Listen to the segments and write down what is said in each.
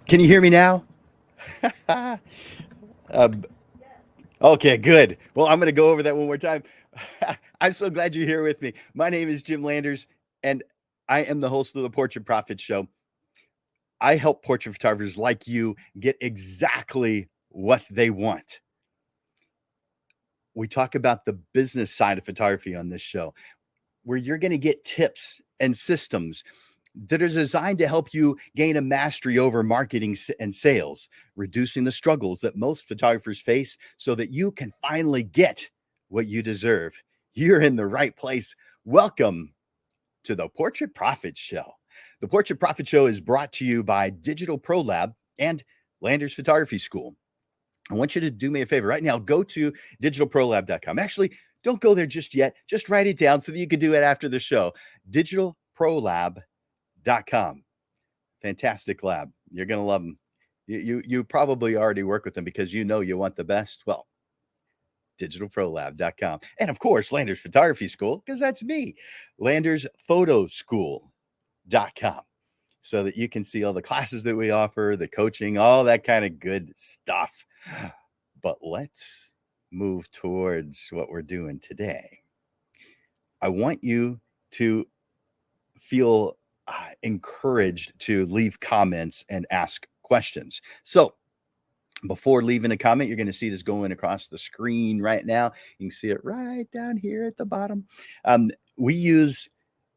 Can you hear me now? Um, okay, good. Well, I'm going to go over that one more time. I'm so glad you're here with me. My name is Jim Landers, and I am the host of the Portrait Profit Show. I help portrait photographers like you get exactly what they want. We talk about the business side of photography on this show, where you're going to get tips and systems that are designed to help you gain a mastery over marketing and sales, reducing the struggles that most photographers face so that you can finally get what you deserve. You're in the right place. Welcome to the Portrait Profit Show. The Portrait Profit Show is brought to you by Digital Pro Lab and Landers Photography School. I want you to do me a favor right now. Go to digitalprolab.com. Actually, don't go there just yet. Just write it down so that you can do it after the show. Digitalprolab.com. Fantastic lab. You're going to love them. You probably already work with them because you know you want the best. Well, digitalprolab.com. And of course, Landers Photography School, because that's me. LandersPhotoschool.com. So that you can see all the classes that we offer, the coaching, all that kind of good stuff. But let's move towards what we're doing today. I want you to feel encouraged to leave comments and ask questions. So before leaving a comment, you're going to see this going across the screen right now. You can see it right down here at the bottom. We use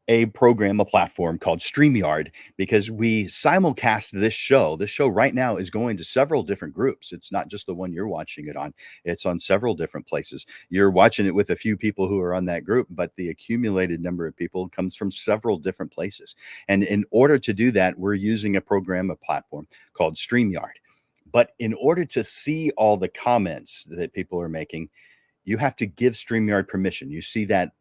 a program, a platform called StreamYard, because we simulcast this show. This show right now is going to several different groups. It's not just the one you're watching it on. It's on several different places. You're watching it with a few people who are on that group, but the accumulated number of people comes from several different places. And in order to do that, we're using a program, a platform called StreamYard. But in order to see all the comments that people are making, you have to give StreamYard permission. You see that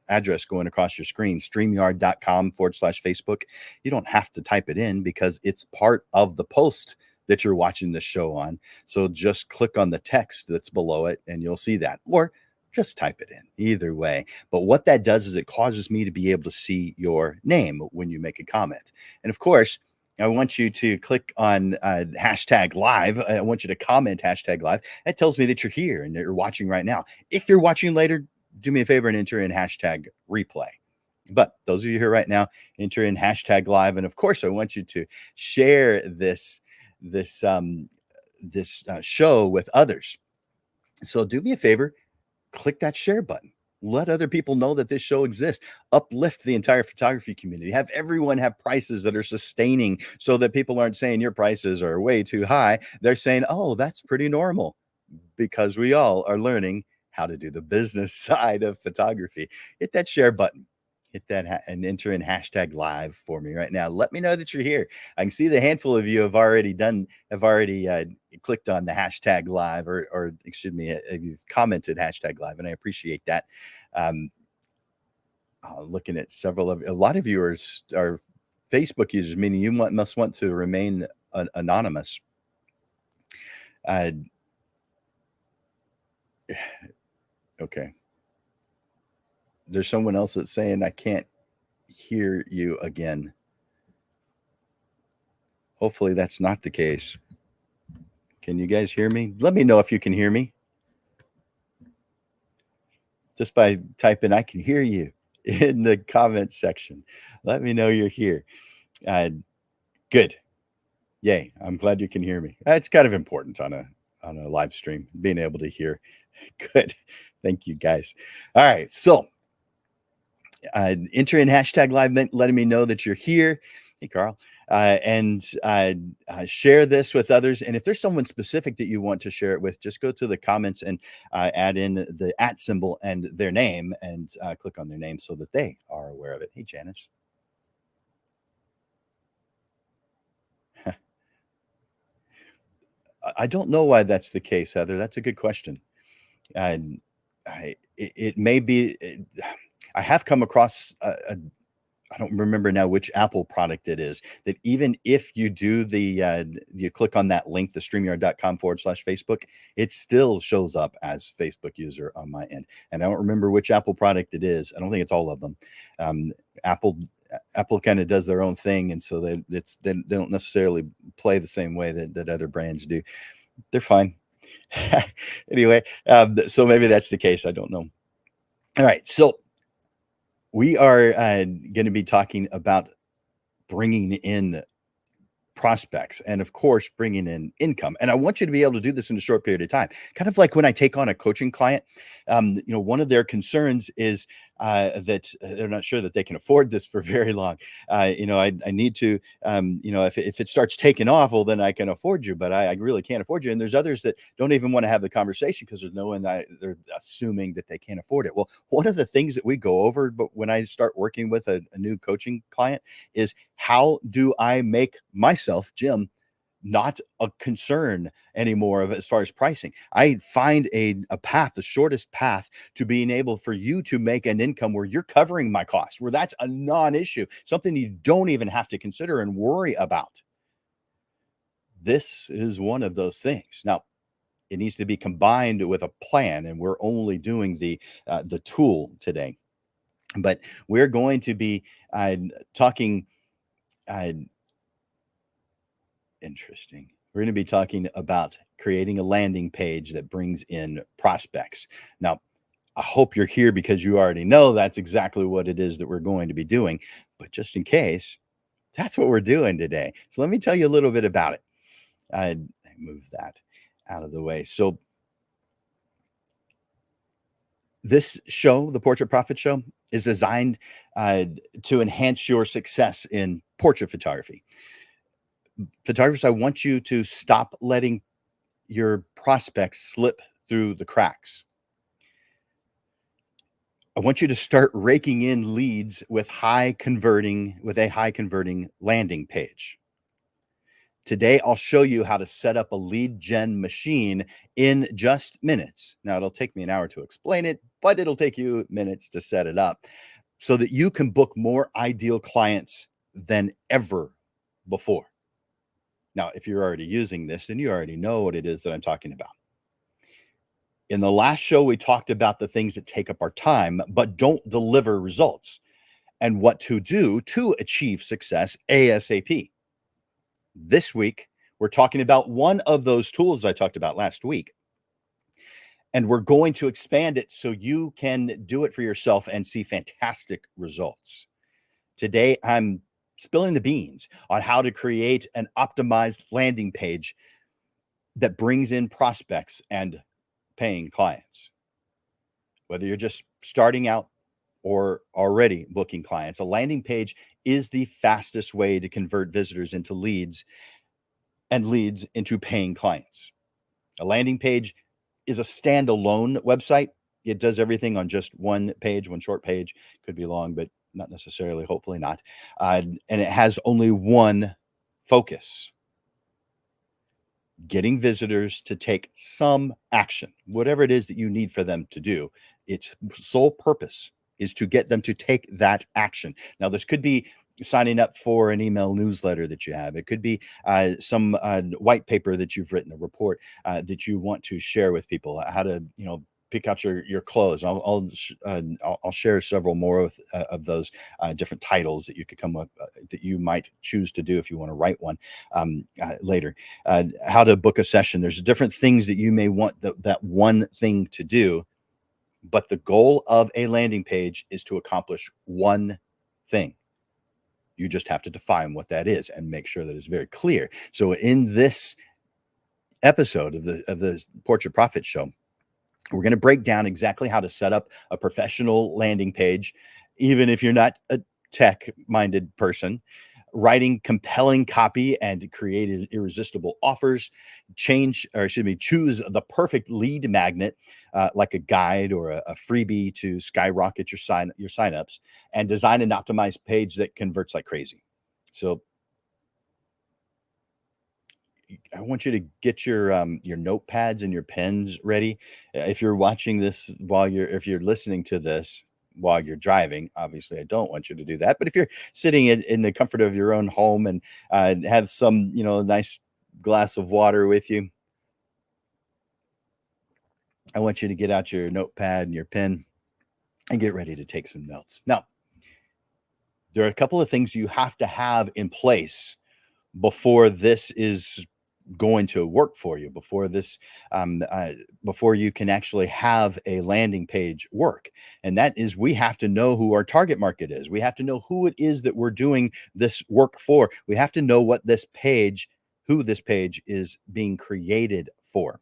address going across your screen, streamyard.com/Facebook. You don't have to type it in because it's part of the post that you're watching the show on. So just click on the text that's below it and you'll see that. Or just type it in, either way. But what that does is it causes me to be able to see your name when you make a comment. And of course, I want you to click on hashtag live. I want you to comment hashtag live. That tells me that you're here and that you're watching right now. If you're watching later, do me a favor and enter in hashtag replay. But those of you here right now, enter in hashtag live. And of course, I want you to share this show with others. So do me a favor, click that share button. Let other people know that this show exists. Uplift the entire photography community. Have everyone have prices that are sustaining so that people aren't saying your prices are way too high. They're saying, oh, that's pretty normal, because we all are learning how to do the business side of photography. Hit that share button. Hit that and enter in hashtag live for me right now. Let me know that you're here. I can see the handful of you have already clicked on the hashtag live or excuse me, you've commented hashtag live, and I appreciate that. Looking at a lot of you are Facebook users, meaning you must want to remain anonymous. Okay. There's someone else that's saying, I can't hear you again. Hopefully that's not the case. Can you guys hear me? Let me know if you can hear me. Just by typing, I can hear you in the comment section. Let me know you're here. Good. Yay. I'm glad you can hear me. It's kind of important on a live stream, being able to hear. Good. Thank you, guys. All right. So enter in hashtag live, letting me know that you're here. Hey, Carl. And share this with others. And if there's someone specific that you want to share it with, just go to the comments and add in the @ symbol and their name and click on their name so that they are aware of it. Hey, Janice. I don't know why that's the case, Heather. That's a good question. It may be. I have come across I don't remember now which Apple product it is, that even if you do you click on that link, the streamyard.com/Facebook, it still shows up as Facebook user on my end. And I don't remember which Apple product it is. I don't think it's all of them. Apple Apple kind of does their own thing, and so they don't necessarily play the same way that other brands do. They're fine. Anyway, so maybe that's the case. I don't know. All right, so we are going to be talking about bringing in prospects and, of course, bringing in income. And I want you to be able to do this in a short period of time. Kind of like when I take on a coaching client, one of their concerns is that they're not sure that they can afford this for very long. I need to, if it starts taking off, well, then I can afford you, but I really can't afford you. And there's others that don't even want to have the conversation because there's no one that they're assuming that they can't afford it. Well, one of the things that we go over, but when I start working with a new coaching client, is how do I make myself, Jim, not a concern anymore of as far as pricing. I find a path, the shortest path to being able for you to make an income where you're covering my costs, where that's a non-issue, something you don't even have to consider and worry about. This is one of those things. Now, it needs to be combined with a plan, and we're only doing the tool today. But we're going to be talking. Interesting. We're going to be talking about creating a landing page that brings in prospects. Now, I hope you're here because you already know that's exactly what it is that we're going to be doing. But just in case, that's what we're doing today. So let me tell you a little bit about it. I move that out of the way. So this show, the Portrait Profit Show, is designed to enhance your success in portrait photography. Photographers, I want you to stop letting your prospects slip through the cracks. I want you to start raking in leads with a high converting landing page. Today, I'll show you how to set up a lead gen machine in just minutes. Now, it'll take me an hour to explain it, but it'll take you minutes to set it up so that you can book more ideal clients than ever before. Now, if you're already using this, then you already know what it is that I'm talking about. In the last show, we talked about the things that take up our time, but don't deliver results and what to do to achieve success ASAP. This week, we're talking about one of those tools I talked about last week. And we're going to expand it so you can do it for yourself and see fantastic results. Today, I'm spilling the beans on how to create an optimized landing page that brings in prospects and paying clients. Whether you're just starting out or already booking clients, a landing page is the fastest way to convert visitors into leads and leads into paying clients. A landing page is a standalone website. It does everything on just one page, one short page. Could be long, but not necessarily, hopefully not. And it has only one focus: getting visitors to take some action, whatever it is that you need for them to do. Its sole purpose is to get them to take that action. Now, this could be signing up for an email newsletter that you have. It could be some white paper that you've written, a report that you want to share with people, how to, pick out your clothes. I'll share several more of those different titles that you could come up that you might choose to do if you want to write one later. How to book a session. There's different things that you may want that one thing to do, but the goal of a landing page is to accomplish one thing. You just have to define what that is and make sure that it's very clear. So in this episode of the Portrait Profit Show, we're going to break down exactly how to set up a professional landing page, even if you're not a tech-minded person, writing compelling copy and creating irresistible offers, choose the perfect lead magnet, like a guide or a freebie to skyrocket your signups, and design an optimized page that converts like crazy. So I want you to get your notepads and your pens ready. If you're watching this if you're listening to this while you're driving, obviously I don't want you to do that. But if you're sitting in the comfort of your own home and have some, nice glass of water with you, I want you to get out your notepad and your pen and get ready to take some notes. Now, There are a couple of things you have to have in place before this is going to work for you, before you can actually have a landing page work. And that is, we have to know who our target market is. We have to know who it is that we're doing this work for. We have to know who this page is being created for.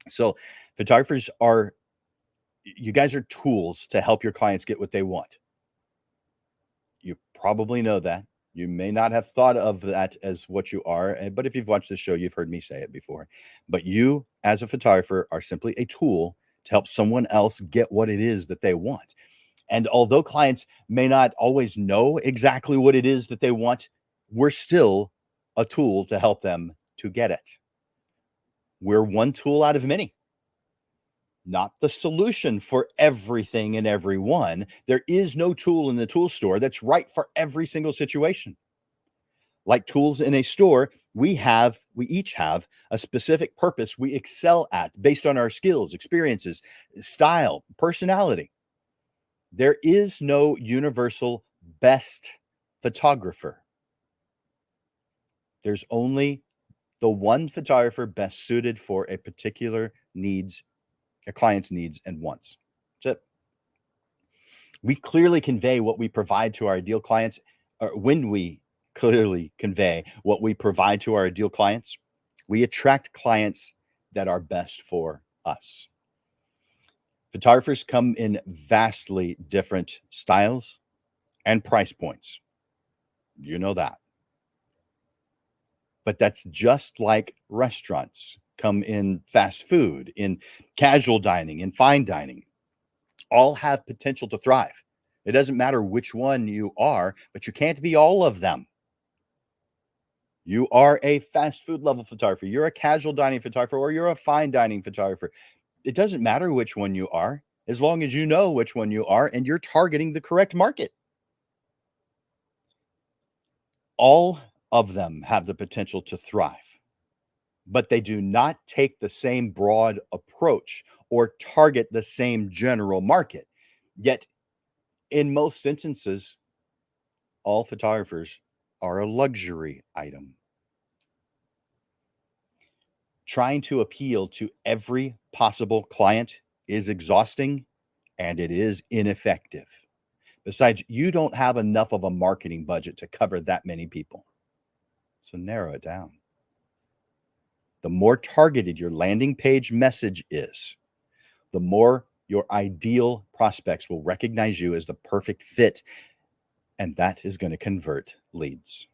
So photographers you guys are tools to help your clients get what they want. You probably know that. You may not have thought of that as what you are, but if you've watched the show, you've heard me say it before. But you, as a photographer, are simply a tool to help someone else get what it is that they want. And although clients may not always know exactly what it is that they want, we're still a tool to help them to get it. We're one tool out of many. Not the solution for everything and everyone. There is no tool in the tool store that's right for every single situation. Like tools in a store, we each have a specific purpose we excel at based on our skills, experiences, style, personality. There is no universal best photographer. There's only the one photographer best suited for a particular a client's needs and wants. That's it. We clearly convey what we provide to our ideal clients, or when we clearly convey what we provide to our ideal clients, we attract clients that are best for us. Photographers come in vastly different styles and price points. You know that. But that's just like restaurants come in fast food, in casual dining, in fine dining. All have potential to thrive. It doesn't matter which one you are, but you can't be all of them. You are a fast food level photographer, you're a casual dining photographer, or you're a fine dining photographer. It doesn't matter which one you are, as long as you know which one you are and you're targeting the correct market. All of them have the potential to thrive, but they do not take the same broad approach or target the same general market. Yet, in most instances, all photographers are a luxury item. Trying to appeal to every possible client is exhausting and it is ineffective. Besides, you don't have enough of a marketing budget to cover that many people. So narrow it down. The more targeted your landing page message is, the more your ideal prospects will recognize you as the perfect fit, and that is going to convert leads.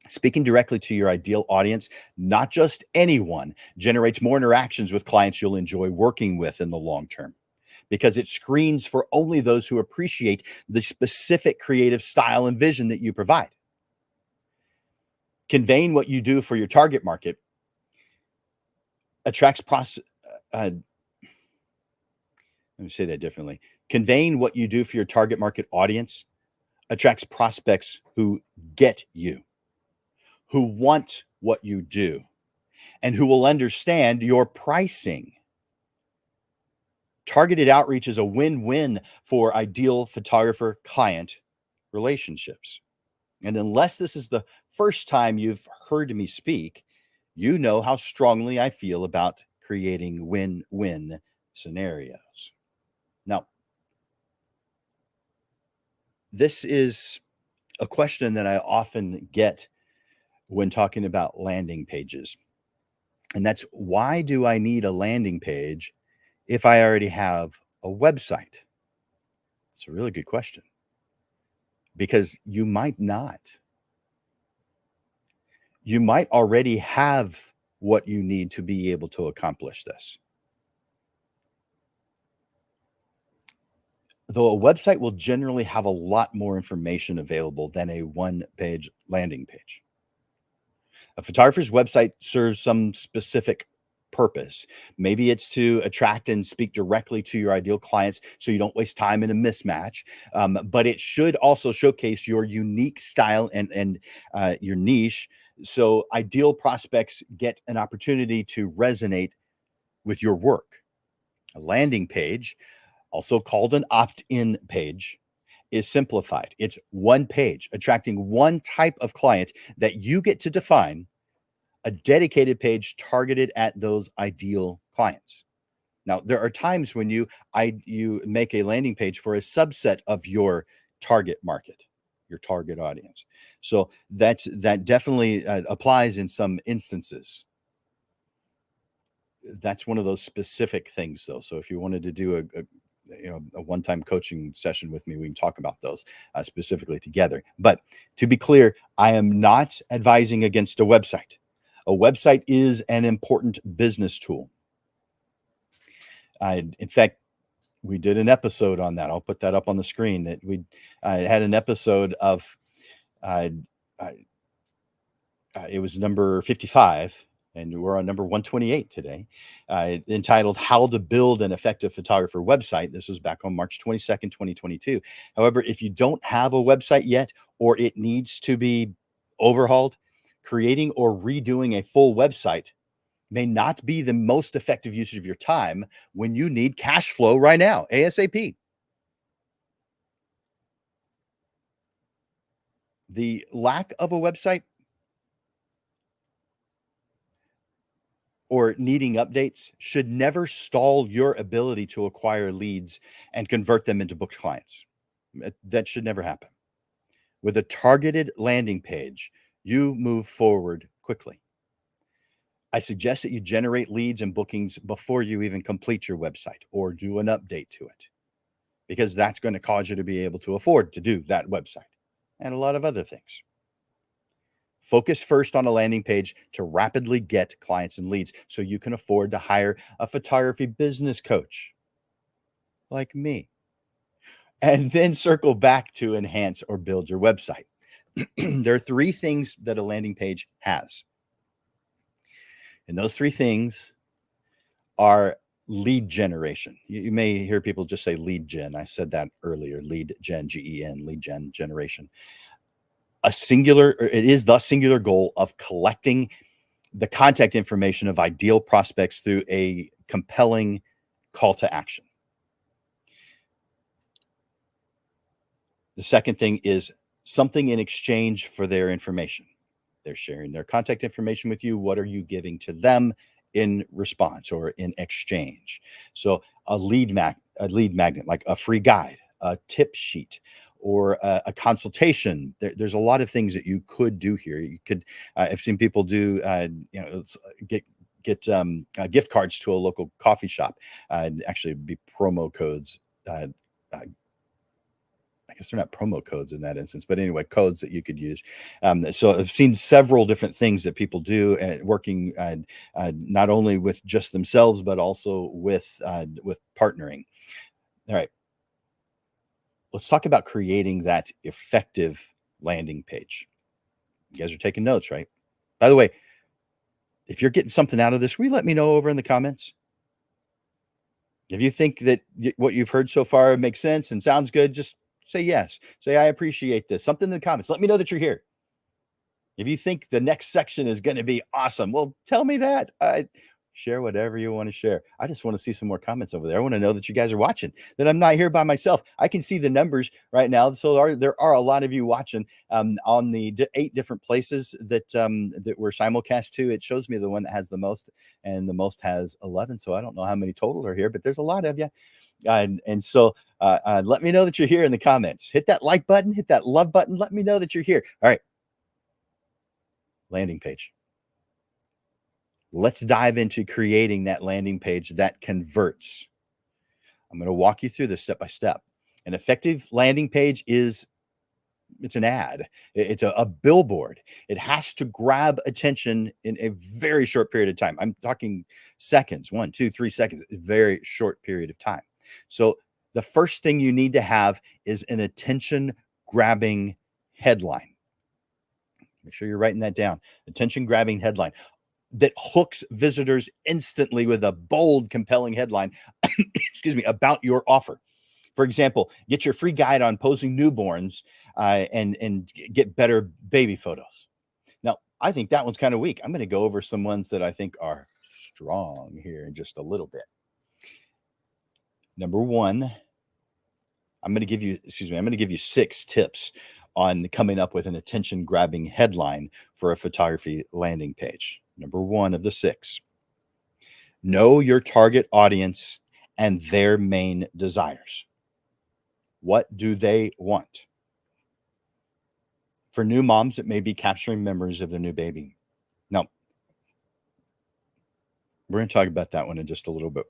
Speaking directly to your ideal audience, not just anyone, generates more interactions with clients you'll enjoy working with in the long term, because it screens for only those who appreciate the specific creative style and vision that you provide. Conveying what you do for your target market attracts let me say that differently. Conveying what you do for your target market audience attracts prospects who get you, who want what you do, and who will understand your pricing. Targeted outreach is a win-win for ideal photographer-client relationships. And unless this is the first time you've heard me speak, you know how strongly I feel about creating win-win scenarios. Now, this is a question that I often get when talking about landing pages. And that's, why do I need a landing page if I already have a website? It's a really good question, because you might not. You might already have what you need to be able to accomplish this. Though a website will generally have a lot more information available than a one-page landing page. A photographer's website serves some specific purpose. Maybe it's to attract and speak directly to your ideal clients so you don't waste time in a mismatch. But it should also showcase your unique style and your niche, so ideal prospects get an opportunity to resonate with your work. A landing page, also called an opt-in page, is simplified. It's one page, attracting one type of client that you get to define, a dedicated page targeted at those ideal clients. Now, there are times when you make a landing page for a subset of your target market, your target audience. So that definitely applies in some instances. That's one of those specific things, though. So if you wanted to do a one-time coaching session with me, we can talk about those specifically together. But to be clear, I am not advising against a website. A website is an important business tool. In fact, we did an episode on that. I'll put that up on the screen. That we had an episode of uh, uh, it was number 55, and we're on number 128 today, entitled How to Build an Effective Photographer Website. This is back on March 22nd, 2022. However, if you don't have a website yet, or it needs to be overhauled, creating or redoing a full website may not be the most effective usage of your time when you need cash flow right now, ASAP. The lack of a website or needing updates should never stall your ability to acquire leads and convert them into booked clients. That should never happen. With a targeted landing page, you move forward quickly. I suggest that you generate leads and bookings before you even complete your website or do an update to it, because that's going to cause you to be able to afford to do that website and a lot of other things. Focus first on a landing page to rapidly get clients and leads so you can afford to hire a photography business coach like me. And then circle back to enhance or build your website. There are three things that a landing page has. And those three things are lead generation. You may hear people just say lead gen. I said that earlier. Lead gen, Gen, lead gen generation. It is the singular goal of collecting the contact information of ideal prospects through a compelling call to action. The second thing is something in exchange for their information. They're sharing their contact information with you. What are you giving to them in response or in exchange? So a lead magnet, like a free guide, a tip sheet, or a consultation. There's a lot of things that you could do here. You could, I've seen people do, get gift cards to a local coffee shop. Actually, be promo codes. I guess they're not promo codes in that instance, but anyway, codes that you could use. So I've seen several different things that people do, working not only with just themselves, but also with partnering. All right, let's talk about creating that effective landing page. You guys are taking notes, right? By the way, if you're getting something out of this, will you let me know over in the comments? If you think that what you've heard so far makes sense and sounds good, just say yes. Say, I appreciate this. Something in the comments. Let me know that you're here. If you think the next section is going to be awesome, well, tell me that. Share whatever you want to share. I just want to see some more comments over there. I want to know that you guys are watching, that I'm not here by myself. I can see the numbers right now. So there are a lot of you watching on the 8 different places that we're simulcast to. It shows me the one that has the most, and the most has 11. So I don't know how many total are here, but there's a lot of you. And so let me know that you're here in the comments. Hit that like button, hit that love button. Let me know that you're here. All right. Landing page. Let's dive into creating that landing page that converts. I'm going to walk you through this step by step. An effective landing page it's an ad. It's a billboard. It has to grab attention in a very short period of time. I'm talking seconds, 1, 2, 3 seconds, a very short period of time. So the first thing you need to have is an attention grabbing headline. Make sure you're writing that down. Attention grabbing headline that hooks visitors instantly with a bold, compelling headline, excuse me, about your offer. For example, get your free guide on posing newborns and get better baby photos. Now, I think that one's kind of weak. I'm going to go over some ones that I think are strong here in just a little bit. Number 1, I'm going to give you, excuse me, I'm going to give you 6 tips on coming up with an attention grabbing headline for a photography landing page. Number 1 of the 6, know your target audience and their main desires. What do they want? For new moms, it may be capturing memories of their new baby. Now, we're going to talk about that one in just a little bit,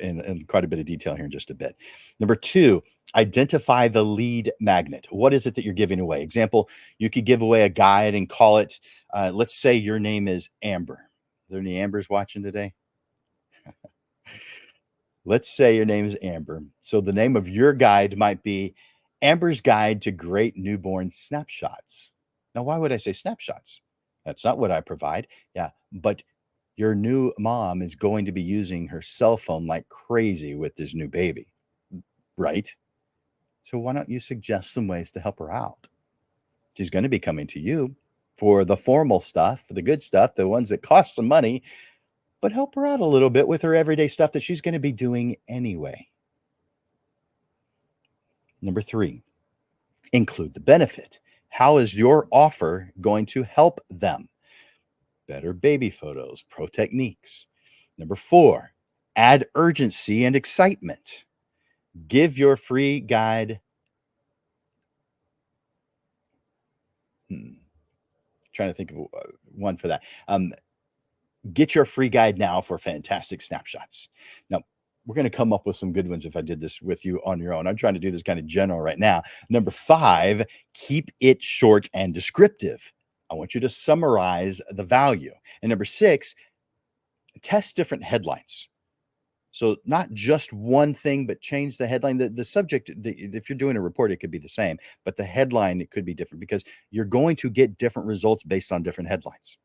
in quite a bit of detail here in just a bit. Number 2, identify the lead magnet. What is it that you're giving away? Example, you could give away a guide and call it, let's say your name is Amber. Are there any Ambers watching today? Let's say your name is Amber. So the name of your guide might be Amber's Guide to Great Newborn Snapshots. Now, why would I say snapshots? That's not what I provide. Yeah, but your new mom is going to be using her cell phone like crazy with this new baby, right? So why don't you suggest some ways to help her out? She's going to be coming to you for the formal stuff, the good stuff, the ones that cost some money, but help her out a little bit with her everyday stuff that she's going to be doing anyway. Number 3, include the benefit. How is your offer going to help them? Better baby photos, pro techniques. Number 4, add urgency and excitement. Give your free guide. Trying to think of one for that. Get your free guide now for fantastic snapshots. Now, we're going to come up with some good ones if I did this with you on your own. I'm trying to do this kind of general right now. Number 5, keep it short and descriptive. I want you to summarize the value. And number 6, test different headlines. So not just one thing, but change the headline. The subject, if you're doing a report, it could be the same, but the headline, it could be different because you're going to get different results based on different headlines.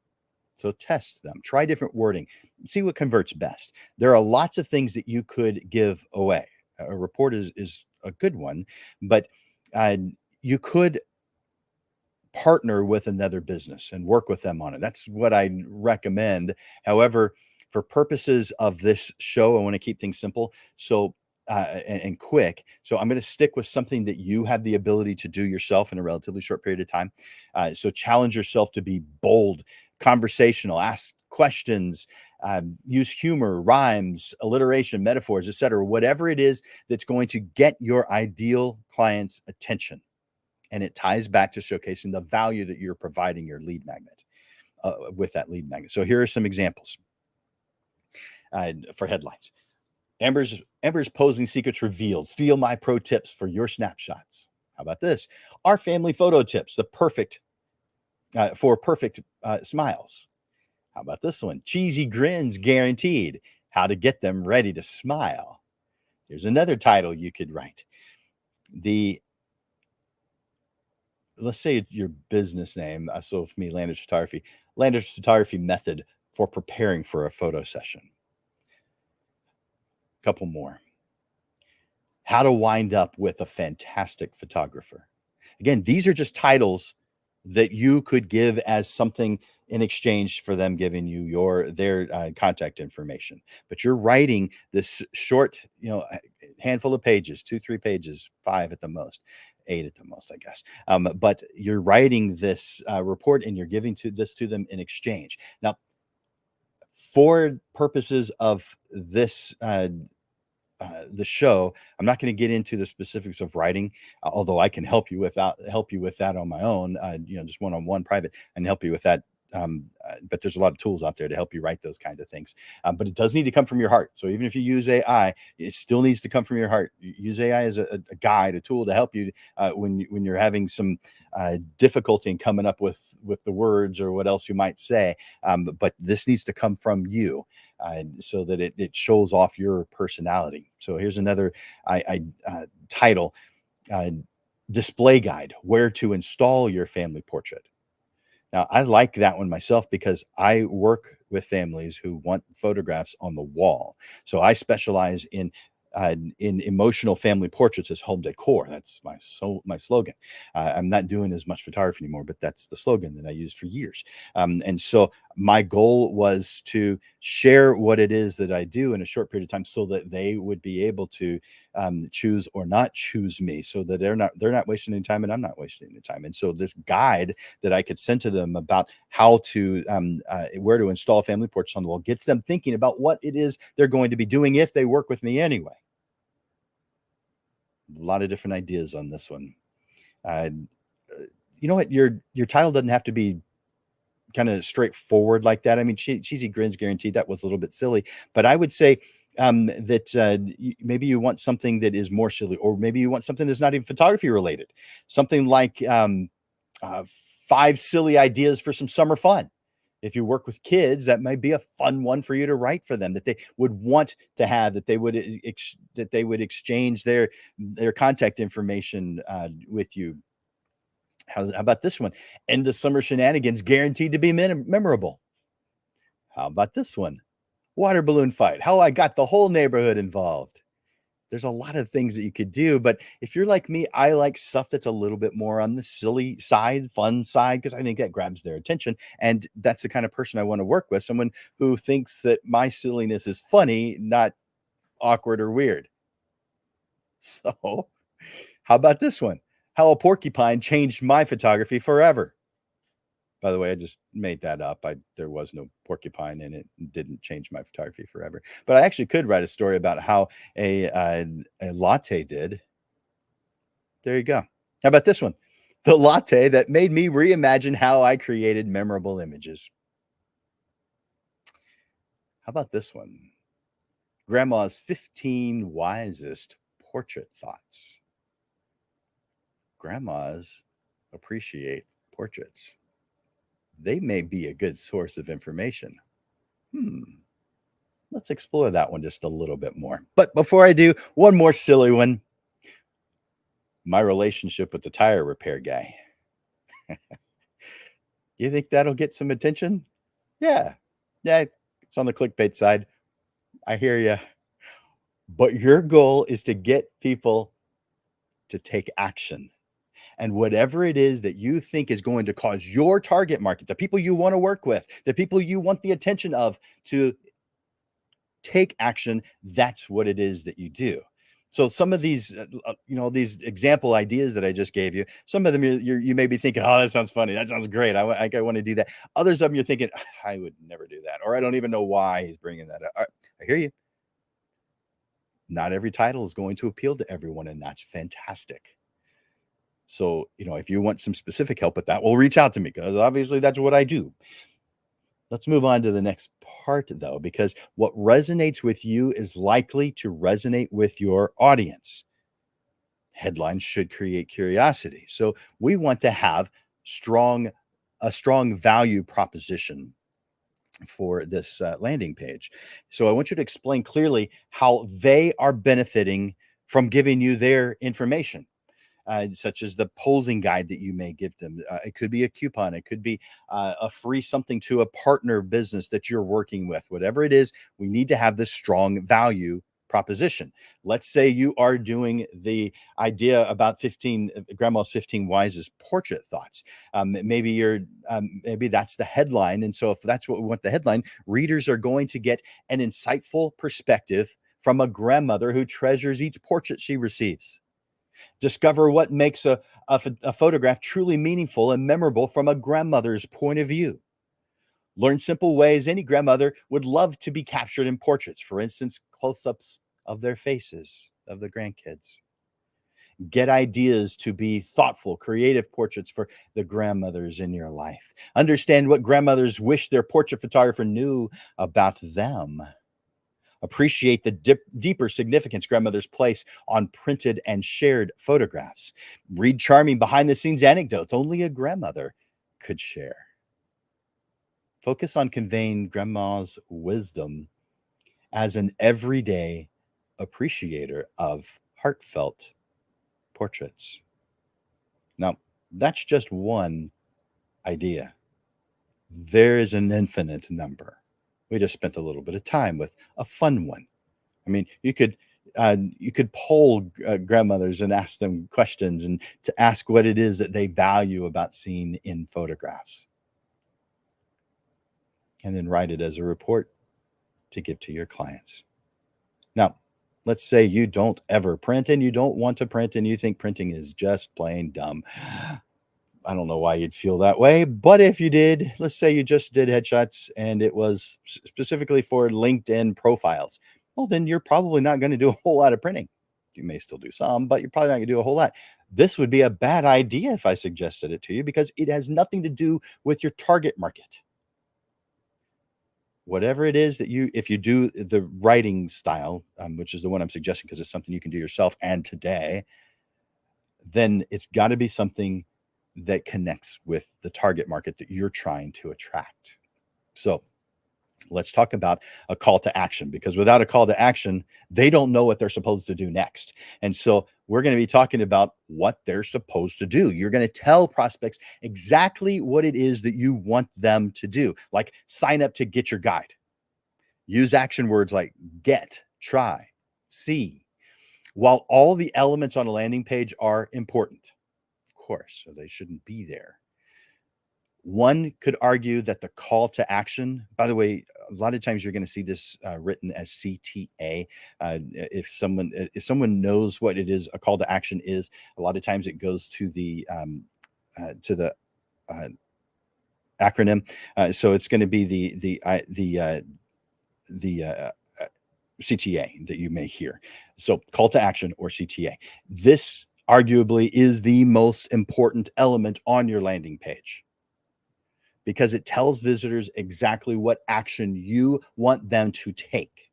So test them, try different wording, see what converts best. There are lots of things that you could give away. A report is a good one, but you could partner with another business and work with them on it. That's what I recommend. However, for purposes of this show, I want to keep things simple. So and quick. So I'm going to stick with something that you have the ability to do yourself in a relatively short period of time. So challenge yourself to be bold, conversational, ask questions, use humor, rhymes, alliteration, metaphors, etc. Whatever it is that's going to get your ideal client's attention. And it ties back to showcasing the value that you're providing your lead magnet with that lead magnet. So here are some examples for headlines. Amber's posing secrets revealed. Steal my pro tips for your snapshots. How about this? Our family photo tips, the perfect smiles. How about this one? Cheesy grins guaranteed. How to get them ready to smile. Here's another title you could write. Let's say your business name. So for me, Landers Photography method for preparing for a photo session. Couple more. How to wind up with a fantastic photographer. Again, these are just titles that you could give as something in exchange for them giving you their contact information. But you're writing this short, handful of pages, 2-3 pages, 5 at the most, 8 at the most, I guess. But you're writing this report and you're giving this to them in exchange. Now, for purposes of this the show, I'm not going to get into the specifics of writing, although I can help you with that on my own, just one-on-one private, and help you with that. But there's a lot of tools out there to help you write those kinds of things. But it does need to come from your heart. So even if you use AI, it still needs to come from your heart. Use AI as a guide, a tool to help you when you're having some difficulty in coming up with the words or what else you might say. But this needs to come from you so that it shows off your personality. So here's another title, display guide, where to install your family portrait. Now, I like that one myself because I work with families who want photographs on the wall. So I specialize in emotional family portraits as home decor. That's my slogan. I'm not doing as much photography anymore, but that's the slogan that I used for years. And so my goal was to share what it is that I do in a short period of time so that they would be able to choose or not choose me, so that they're not wasting any time and I'm not wasting any time. And so this guide that I could send to them about how to where to install family portraits on the wall gets them thinking about what it is they're going to be doing if they work with me anyway. A lot of different ideas on this one. Uh, you know what? Your title doesn't have to be kind of straightforward like that. I mean, cheesy grins guaranteed. That was a little bit silly, but I would say that maybe you want something that is more silly, or maybe you want something that's not even photography related. Something like uh, 5 silly ideas for some summer fun. If you work with kids, that might be a fun one for you to write for them, that they would want to have, that they would exchange their contact information with you. How about this one? End of summer shenanigans guaranteed to be memorable. How about this one? Water balloon fight. How I got the whole neighborhood involved. There's a lot of things that you could do, but if you're like me, I like stuff that's a little bit more on the silly side, fun side, because I think that grabs their attention. And that's the kind of person I want to work with, someone who thinks that my silliness is funny, not awkward or weird. So, how about this one? How a porcupine changed my photography forever. By the way, I just made that up. There was no porcupine in it. It didn't change my photography forever. But I actually could write a story about how a latte did. There you go. How about this one? The latte that made me reimagine how I created memorable images. How about this one? Grandma's 15 wisest portrait thoughts. Grandmas appreciate portraits. They may be a good source of information. Let's explore that one just a little bit more. But before I do, one more silly one. My relationship with the tire repair guy. You think that'll get some attention? Yeah. Yeah, it's on the clickbait side. I hear you. But your goal is to get people to take action. And whatever it is that you think is going to cause your target market, the people you want to work with, the people you want the attention of, to take action, that's what it is that you do. So some of these, these example ideas that I just gave you, some of them you may be thinking, oh, that sounds funny. That sounds great. I want to do that. Others of them you're thinking, I would never do that. Or I don't even know why he's bringing that up. I hear you. Not every title is going to appeal to everyone, and that's fantastic. So, if you want some specific help with that, well, reach out to me, because obviously that's what I do. Let's move on to the next part, though, because what resonates with you is likely to resonate with your audience. Headlines should create curiosity. So we want to have a strong value proposition for this landing page. So I want you to explain clearly how they are benefiting from giving you their information. Such as the posing guide that you may give them. It could be a coupon. It could be a free something to a partner business that you're working with. Whatever it is, we need to have this strong value proposition. Let's say you are doing the idea about Grandma's 15 wisest portrait thoughts. Maybe that's the headline. And so if that's what we want the headline, readers are going to get an insightful perspective from a grandmother who treasures each portrait she receives. Discover what makes a photograph truly meaningful and memorable from a grandmother's point of view. Learn simple ways any grandmother would love to be captured in portraits. For instance, close-ups of their faces, of the grandkids. Get ideas to be thoughtful, creative portraits for the grandmothers in your life. Understand what grandmothers wish their portrait photographer knew about them. Appreciate the deeper significance grandmothers place on printed and shared photographs. Read charming behind-the-scenes anecdotes only a grandmother could share. Focus on conveying grandma's wisdom as an everyday appreciator of heartfelt portraits. Now, that's just one idea. There is an infinite number. We just spent a little bit of time with a fun one. I mean, you could poll grandmothers and ask them questions, and to ask what it is that they value about seeing in photographs. and then write it as a report to give to your clients. Now, let's say you don't ever print and you don't want to print and you think printing is just plain dumb. I don't know why you'd feel that way, but if you did, let's say you just did headshots and it was specifically for LinkedIn profiles, well, then you're probably not going to do a whole lot of printing. You may still do some, but you're probably not going to do a whole lot. This would be a bad idea if I suggested it to you because it has nothing to do with your target market. Whatever it is that if you do the writing style, which is the one I'm suggesting because it's something you can do yourself and today, then it's got to be something that connects with the target market that you're trying to attract. So let's talk about a call to action, because without a call to action, they don't know what they're supposed to do next. And so we're going to be talking about what they're supposed to do. You're going to tell prospects exactly what it is that you want them to do, like sign up to get your guide. Use action words like get, try, see. While all the elements on a landing page are important, of course, so they shouldn't be there. One could argue that the call to action, by the way, a lot of times you're going to see this written as CTA. If someone knows what it is, a call to action is, a lot of times it goes to the acronym. So it's going to be the CTA that you may hear. So call to action or CTA. This arguably is the most important element on your landing page, because it tells visitors exactly what action you want them to take.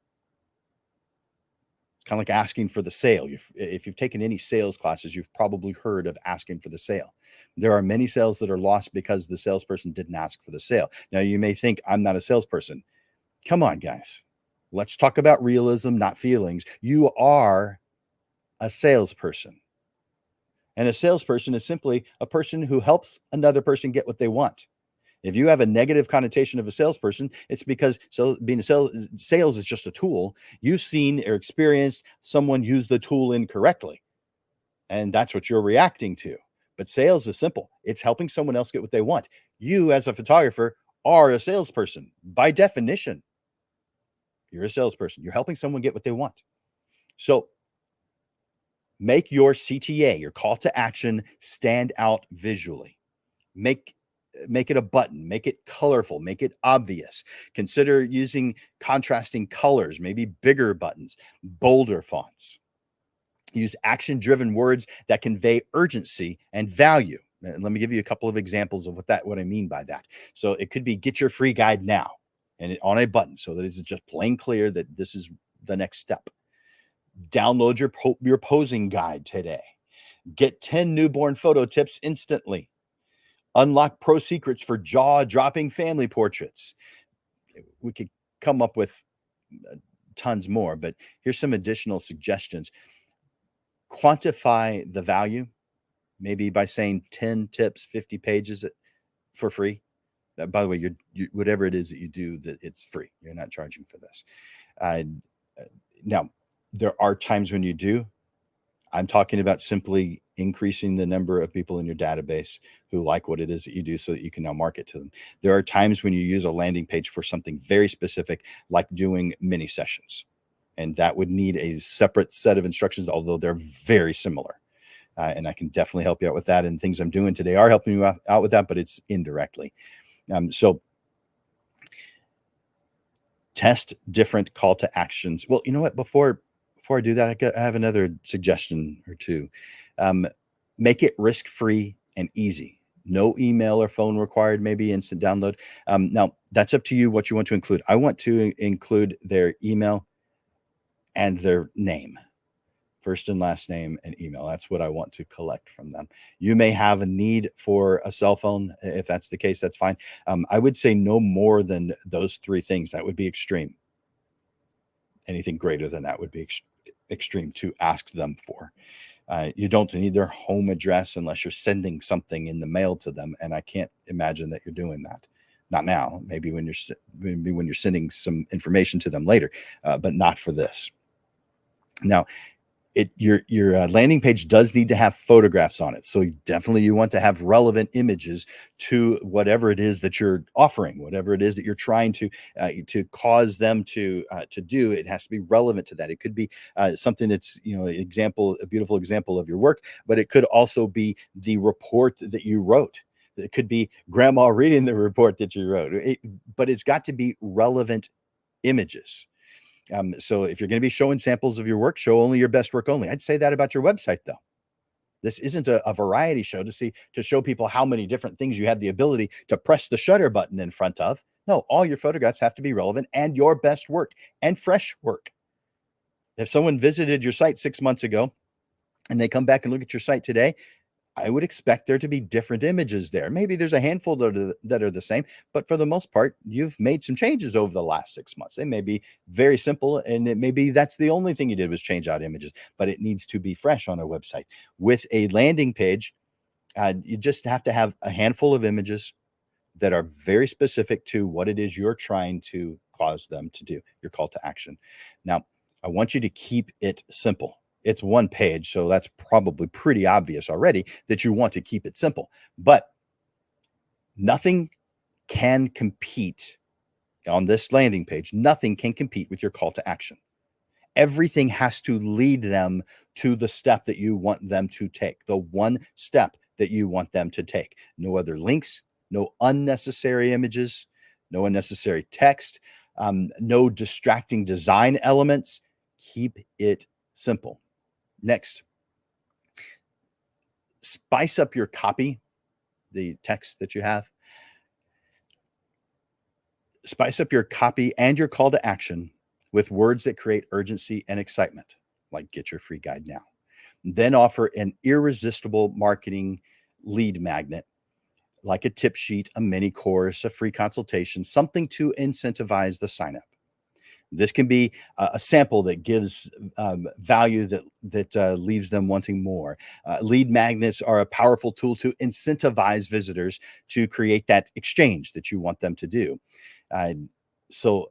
It's kind of like asking for the sale. If you've taken any sales classes, you've probably heard of asking for the sale. There are many sales that are lost because the salesperson didn't ask for the sale. Now, you may think, I'm not a salesperson. Come on, guys. Let's talk about realism, not feelings. You are a salesperson. And a salesperson is simply a person who helps another person get what they want. If you have a negative connotation of a salesperson, it's because sales is just a tool. You've seen or experienced someone use the tool incorrectly, and that's what you're reacting to. But sales is simple. It's helping someone else get what they want. You, as a photographer, are a salesperson. By definition, you're a salesperson. You're helping someone get what they want. So make your CTA, your call to action, stand out visually. Make it a button, make it colorful, make it obvious. Consider using contrasting colors, maybe bigger buttons, bolder fonts. Use action-driven words that convey urgency and value. And let me give you a couple of examples of what I mean by that. So it could be get your free guide now, and on a button, so that it's just plain clear that this is the next step. Download your posing guide today. Get 10 newborn photo tips instantly. Unlock pro secrets for jaw-dropping family portraits. We could come up with tons more, but here's some additional suggestions. Quantify the value, maybe by saying 10 tips, 50 pages for free. By the way, you whatever it is that you do, that it's free. You're not charging for this. Now, there are times when you do. I'm talking about simply increasing the number of people in your database who like what it is that you do so that you can now market to them. There are times when you use a landing page for something very specific, like doing mini sessions. And that would need a separate set of instructions, although they're very similar. And I can definitely help you out with that. And things I'm doing today are helping you out with that, but it's indirectly. So test different call to actions. Well, you know what? Before I do that, I have another suggestion or two. Make it risk-free and easy. No email or phone required, maybe instant download. Now, that's up to you what you want to include. I want to include their email and their name. First and last name and email. That's what I want to collect from them. You may have a need for a cell phone. If that's the case, that's fine. I would say no more than those three things. That would be extreme. Anything greater than that would be extreme to ask them for. You don't need their home address unless you're sending something in the mail to them, and I can't imagine that you're doing that. Not now. Maybe when you're sending some information to them later, but not for this. Now, Your landing page does need to have photographs on it. So definitely you want to have relevant images to whatever it is that you're offering, whatever it is that you're trying to cause them to do. It has to be relevant to that. It could be something that's, a beautiful example of your work, but it could also be the report that you wrote. It could be grandma reading the report that you wrote. But it's got to be relevant images. So if you're going to be showing samples of your work, show only your best work only. I'd say that about your website, though. This isn't a variety show to show people how many different things you have the ability to press the shutter button in front of. No, all your photographs have to be relevant and your best work and fresh work. If someone visited your site 6 months ago and they come back and look at your site today, I would expect there to be different images there. Maybe there's a handful that are the same, but for the most part, you've made some changes over the last 6 months. They may be very simple, and it may be that's the only thing you did was change out images, but it needs to be fresh on a website. With a landing page, you just have to have a handful of images that are very specific to what it is you're trying to cause them to do, your call to action. Now, I want you to keep it simple. It's one page, so that's probably pretty obvious already that you want to keep it simple. But nothing can compete on this landing page. Nothing can compete with your call to action. Everything has to lead them to the step that you want them to take, the one step that you want them to take. No other links, no unnecessary images, no unnecessary text, no distracting design elements. Keep it simple. Next, spice up your copy, the text that you have. Spice up your copy and your call to action with words that create urgency and excitement, like get your free guide now. Then offer an irresistible marketing lead magnet, like a tip sheet, a mini course, a free consultation, something to incentivize the sign up. This can be a sample that gives value that leaves them wanting more. Lead magnets are a powerful tool to incentivize visitors to create that exchange that you want them to do. Uh, so,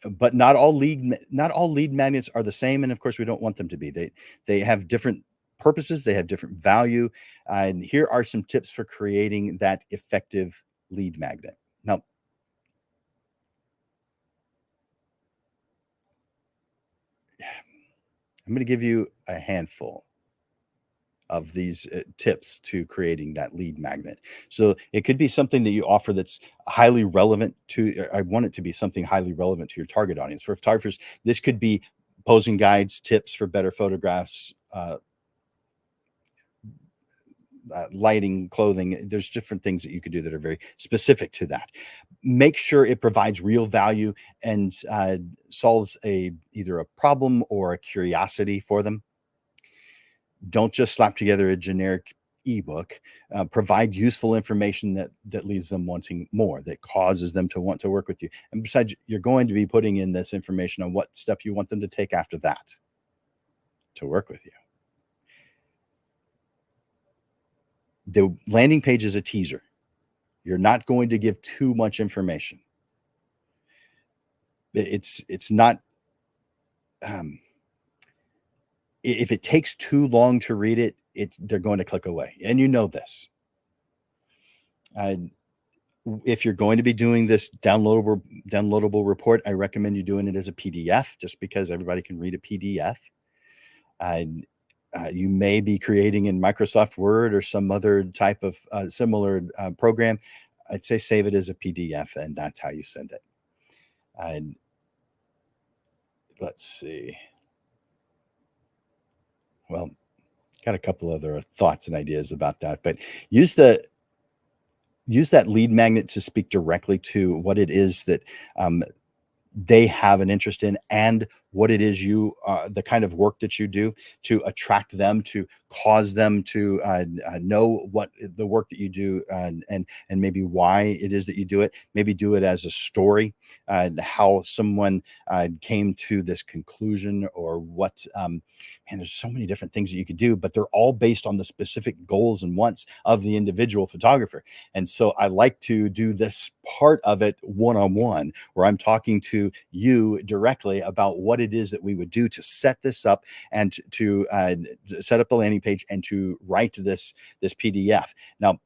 but not all lead magnets are the same, and of course, we don't want them to be. They have different purposes. They have different value. And here are some tips for creating that effective lead magnet. Now, I'm going to give you a handful of these tips to creating that lead magnet. So it could be something that you offer that's highly relevant to, I want it to be something highly relevant to your target audience. For photographers, this could be posing guides, tips for better photographs, lighting, clothing. There's different things that you could do that are very specific to that. Make sure it provides real value and solves either a problem or a curiosity for them. Don't just slap together a generic ebook. Provide useful information that leaves them wanting more, that causes them to want to work with you. And besides, you're going to be putting in this information on what step you want them to take after that to work with you. The landing page is a teaser. You're not going to give too much information. It's not. If it takes too long to read it, they're going to click away, and you know this. If you're going to be doing this downloadable report, I recommend you doing it as a PDF, just because everybody can read a PDF. You may be creating in Microsoft Word or some other type of similar program. I'd say save it as a PDF, and that's how you send it. Let's see. Well, got a couple other thoughts and ideas about that, but use that lead magnet to speak directly to what it is that they have an interest in, and what it is the kind of work that you do to attract them, to cause them to know what the work that you do and maybe why it is that you do it. Maybe do it as a story, how someone came to this conclusion, or what. And there's so many different things that you could do, but they're all based on the specific goals and wants of the individual photographer. And so I like to do this part of it one-on-one, where I'm talking to you directly about what it is that we would do to set this up and to set up the landing page and to write this PDF. Now,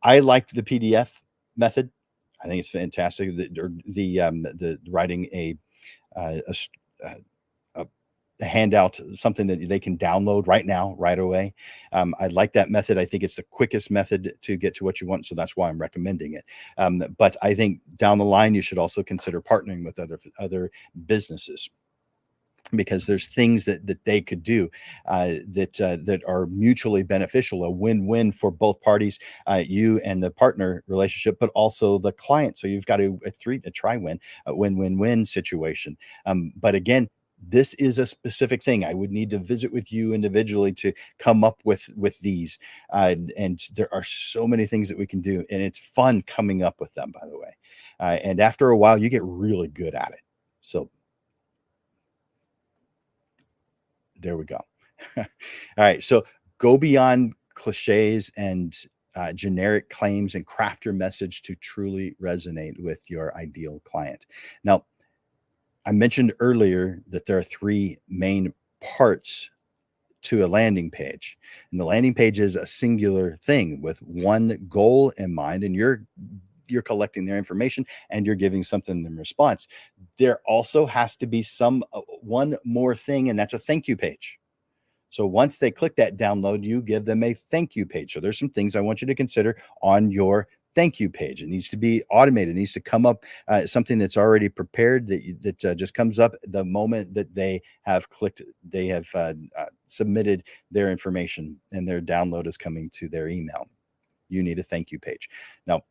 I like the PDF method. I think it's fantastic. The writing uh, a, a handout, something that they can download right now, right away. I like that method. I think it's the quickest method to get to what you want, so that's why I'm recommending it. But I think down the line, you should also consider partnering with other businesses, because there's things that they could do that are mutually beneficial, a win-win for both parties, you and the partner relationship, but also the client. So you've got a tri-win, a win-win-win situation. But again, this is a specific thing. I would need to visit with you individually to come up with these, and there are so many things that we can do, and it's fun coming up with them, by the way. And after a while, you get really good at it. So there we go. All right. So go beyond cliches and generic claims and craft your message to truly resonate with your ideal client. Now, I mentioned earlier that there are three main parts to a landing page, and the landing page is a singular thing with one goal in mind, and you're collecting their information and you're giving something in response. There also has to be one more thing, and that's a thank you page. So once they click that download, you give them a thank you page. So there's some things I want you to consider on your thank you page. It needs to be automated. It needs to come up something that's already prepared that just comes up the moment that they have submitted their information and their download is coming to their email. You need a thank you page. Now,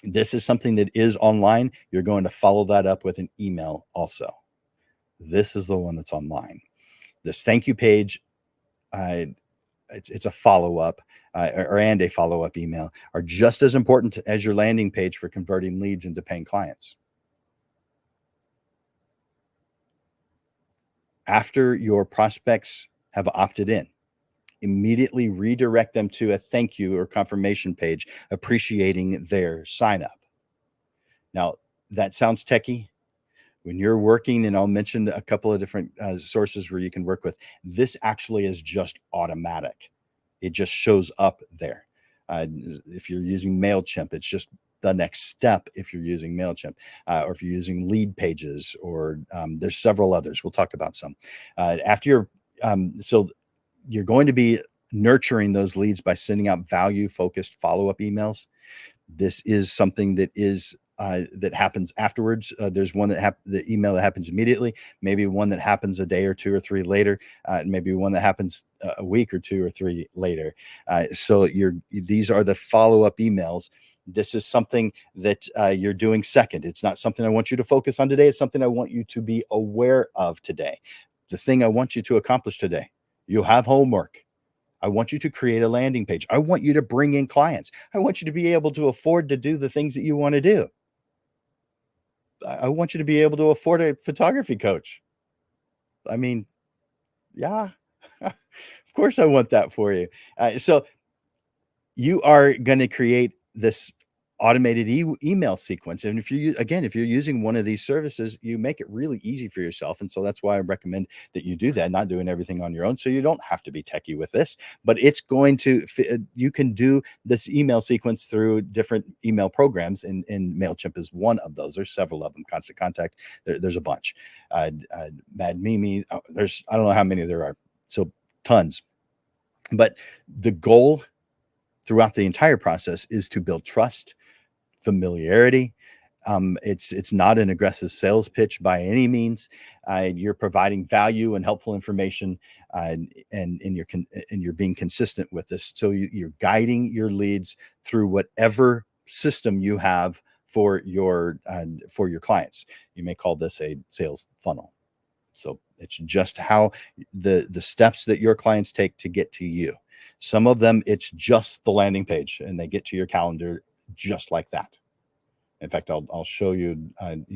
this is something that is online. You're going to follow that up with an email also. This is the one that's online. This thank you page, it's a follow-up and a follow-up email are just as important as your landing page for converting leads into paying clients. After your prospects have opted in, immediately redirect them to a thank you or confirmation page appreciating their sign up. Now, that sounds techie. When you're working, and I'll mention a couple of different sources where you can work with, this actually is just automatic. It just shows up there. If you're using MailChimp, it's just the next step if you're using MailChimp, or if you're using lead pages, or there's several others. We'll talk about some. So you're going to be nurturing those leads by sending out value-focused follow-up emails. This is something that is that happens afterwards. There's one the email that happens immediately, maybe one that happens a day or two or three later, maybe one that happens a week or two or three later. So these are the follow-up emails. This is something that you're doing second. It's not something I want you to focus on today. It's something I want you to be aware of today. The thing I want you to accomplish today. You have homework. I want you to create a landing page. I want you to bring in clients. I want you to be able to afford to do the things that you want to do. I want you to be able to afford a photography coach. I mean, yeah, of course I want that for you. So you are going to create this automated email sequence. And if you're using one of these services, you make it really easy for yourself. And so that's why I recommend that you do that, not doing everything on your own. So you don't have to be techie with this, but it's going to, you can do this email sequence through different email programs, and MailChimp is one of those. There's several of them. Constant Contact. There's a bunch. Mad Mimi. I don't know how many there are. So tons. But the goal throughout the entire process is to build trust, familiarity. It's not an aggressive sales pitch by any means. You're providing value and helpful information, and you're being consistent with this. So you're guiding your leads through whatever system you have for your clients. You may call this a sales funnel. So it's just how the steps that your clients take to get to you. Some of them, it's just the landing page, and they get to your calendar just like that. In fact, I'll show you,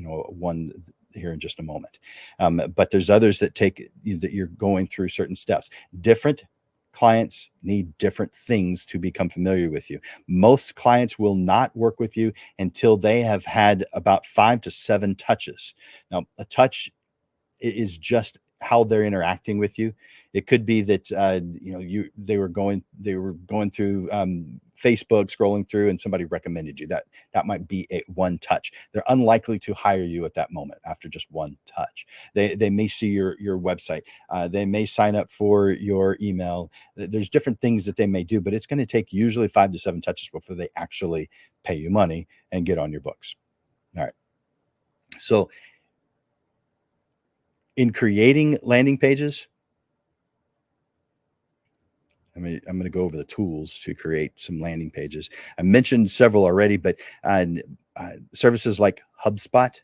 one here in just a moment. But there's others that that you're going through certain steps. Different clients need different things to become familiar with you. Most clients will not work with you until they have had about 5 to 7 touches. Now, a touch is just how they're interacting with you. It could be that they were going through Facebook, scrolling through, and somebody recommended you. That might be a one touch. They're unlikely to hire you at that moment after just one touch. They may see your website. They may sign up for your email. There's different things that they may do, but it's going to take usually 5 to 7 touches before they actually pay you money and get on your books. All right. So in creating landing pages, I'm going to go over the tools to create some landing pages. I mentioned several already, but services like HubSpot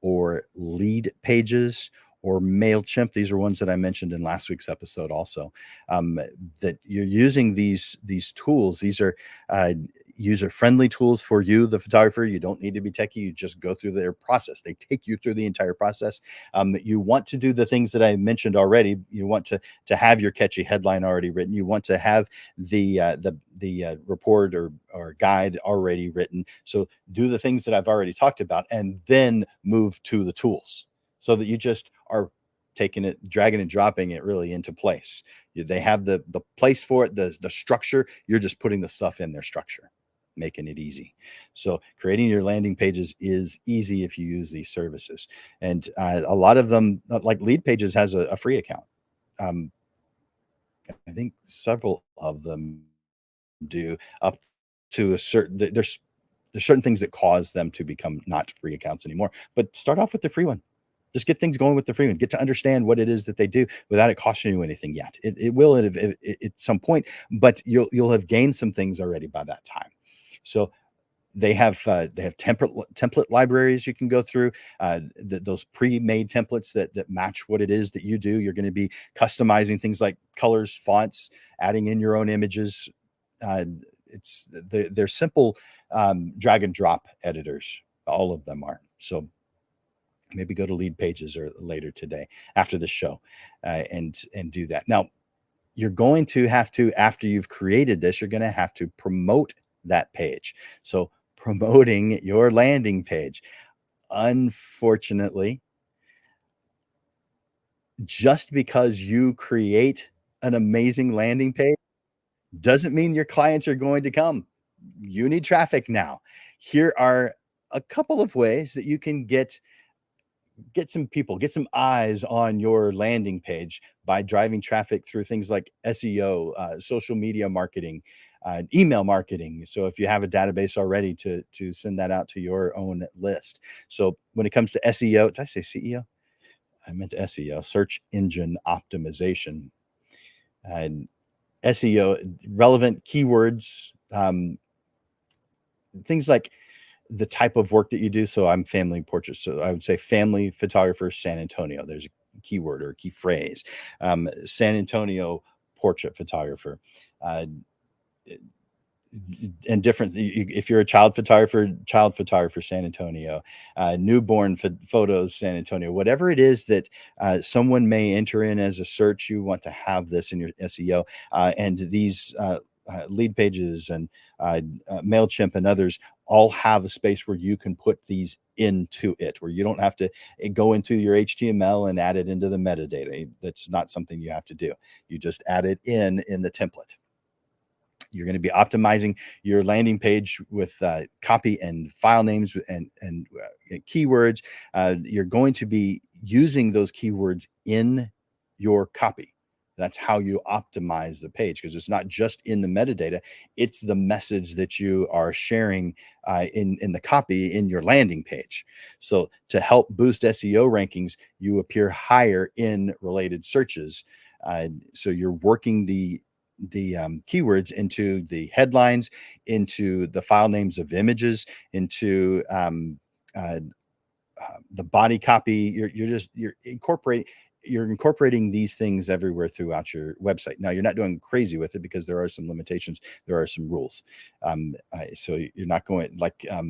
or Lead Pages or MailChimp, these are ones that I mentioned in last week's episode also, that you're using these tools. These are user-friendly tools for you, the photographer. You don't need to be techie. You just go through their process. They take you through the entire process. You want to do the things that I mentioned already. You want to have your catchy headline already written. You want to have the report or guide already written. So do the things that I've already talked about, and then move to the tools so that you just are taking it, dragging and dropping it really into place. They have the place for it, the structure. You're just putting the stuff in their structure, making it easy. So creating your landing pages is easy if you use these services. And a lot of them, like Lead Pages, has a free account. I think several of them do, up to a certain, there's certain things that cause them to become not free accounts anymore. But start off with the free one. Just get things going with the free one. Get to understand what it is that they do without it costing you anything yet. It will at some point, but you'll have gained some things already by that time. So they have template libraries you can go through, those pre-made templates that match what it is that you do. You're going to be customizing things like colors, fonts, adding in your own images. They're simple drag and drop editors. All of them are. So maybe go to Lead Pages or later today after the show and do that. Now, you're going to have to, after you've created this, you're going to have to promote that page. So promoting your landing page. Unfortunately, just because you create an amazing landing page doesn't mean your clients are going to come. You need traffic now. Here are a couple of ways that you can get some people, get some eyes on your landing page by driving traffic through things like SEO, social media marketing, email marketing. So if you have a database already, to send that out to your own list. So when it comes to SEO, did I say CEO? I meant SEO, search engine optimization. And SEO, relevant keywords, things like the type of work that you do. So I'm family portraits. So I would say family photographer, San Antonio. There's a keyword or a key phrase. San Antonio portrait photographer. And different, if you're a child photographer, San Antonio, newborn photos, San Antonio, whatever it is that someone may enter in as a search, you want to have this in your SEO. And these Lead Pages and MailChimp and others all have a space where you can put these into it, where you don't have to go into your HTML and add it into the metadata. That's not something you have to do. You just add it in the template. You're going to be optimizing your landing page with copy and file names and keywords. You're going to be using those keywords in your copy. That's how you optimize the page, because it's not just in the metadata, it's the message that you are sharing in the copy in your landing page. So to help boost SEO rankings, you appear higher in related searches. So you're working the keywords into the headlines, into the file names of images, into the body copy. You're incorporating these things everywhere throughout your website. Now, you're not doing crazy with it because there are some limitations. There are some rules. So you're not going like I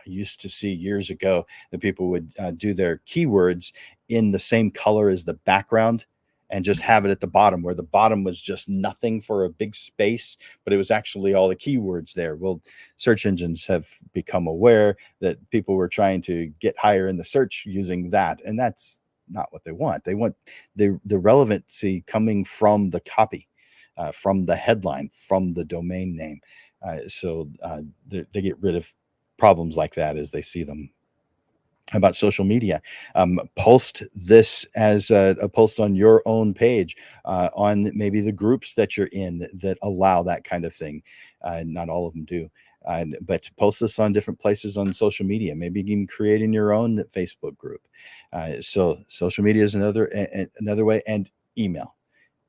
used to see years ago that people would do their keywords in the same color as the background. and just have it at the bottom, where the bottom was just nothing for a big space, but it was actually all the keywords there. Well, search engines have become aware that people were trying to get higher in the search using that, and that's not what they want. They want the relevancy coming from the copy, from the headline, from the domain name. They get rid of problems like that as they see them. About social media, post this as a post on your own page, on maybe the groups that you're in that allow that kind of thing. Not all of them do, but post this on different places on social media. Maybe even creating your own Facebook group. So social media is another way, and email.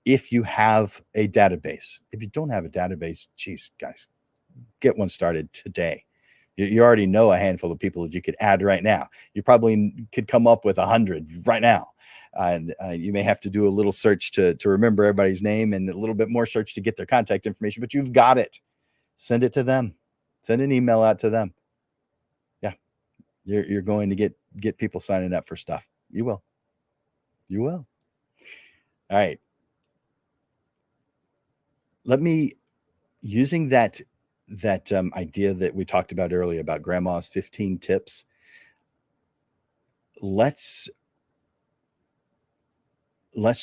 If you have a database, if you don't have a database, geez, guys, get one started today. You already know a handful of people that you could add right now. You probably could come up with 100 right now. And you may have to do a little search to remember everybody's name, and a little bit more search to get their contact information, but you've got it. Send it to them. Send an email out to them. Yeah, you're going to get people signing up for stuff. You will. You will. All right. Let me, using that idea that we talked about earlier about grandma's 15 tips, let's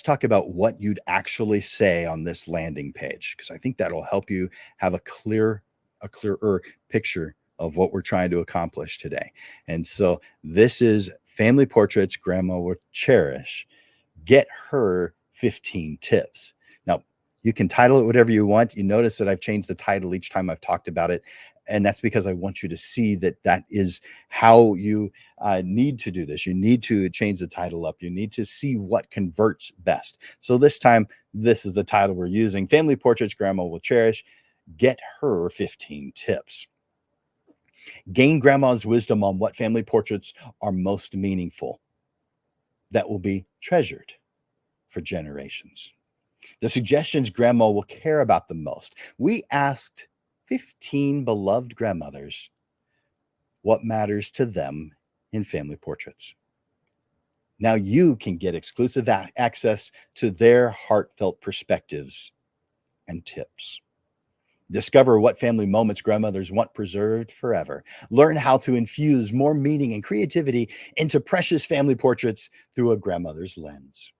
talk about what you'd actually say on this landing page, because I think that'll help you have a clearer picture of what we're trying to accomplish today. And so this is family portraits grandma will cherish. Get her 15 tips. Now, you can title it whatever you want. You notice that I've changed the title each time I've talked about it. And that's because I want you to see that that is how you need to do this. You need to change the title up. You need to see what converts best. So this time, this is the title we're using. Family Portraits Grandma Will Cherish. Get her 15 tips. Gain grandma's wisdom on what family portraits are most meaningful, that will be treasured for generations. The suggestions grandma will care about the most. We asked 15 beloved grandmothers what matters to them in family portraits. Now you can get exclusive access to their heartfelt perspectives and tips. Discover what family moments grandmothers want preserved forever. Learn how to infuse more meaning and creativity into precious family portraits through a grandmother's lens.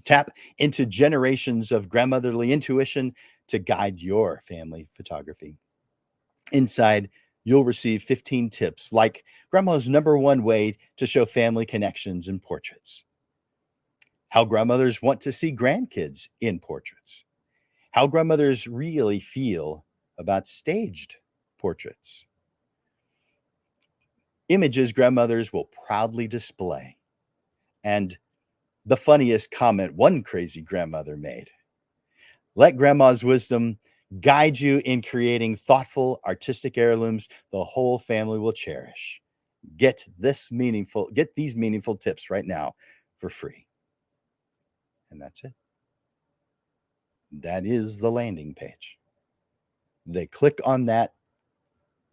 Tap into generations of grandmotherly intuition to guide your family photography. Inside, you'll receive 15 tips like grandma's #1 way to show family connections in portraits, how grandmothers want to see grandkids in portraits, how grandmothers really feel about staged portraits, images grandmothers will proudly display, and the funniest comment one crazy grandmother made. Let grandma's wisdom guide you in creating thoughtful, artistic heirlooms the whole family will cherish. Get these meaningful tips right now for free. And that's it. That is the landing page. They click on that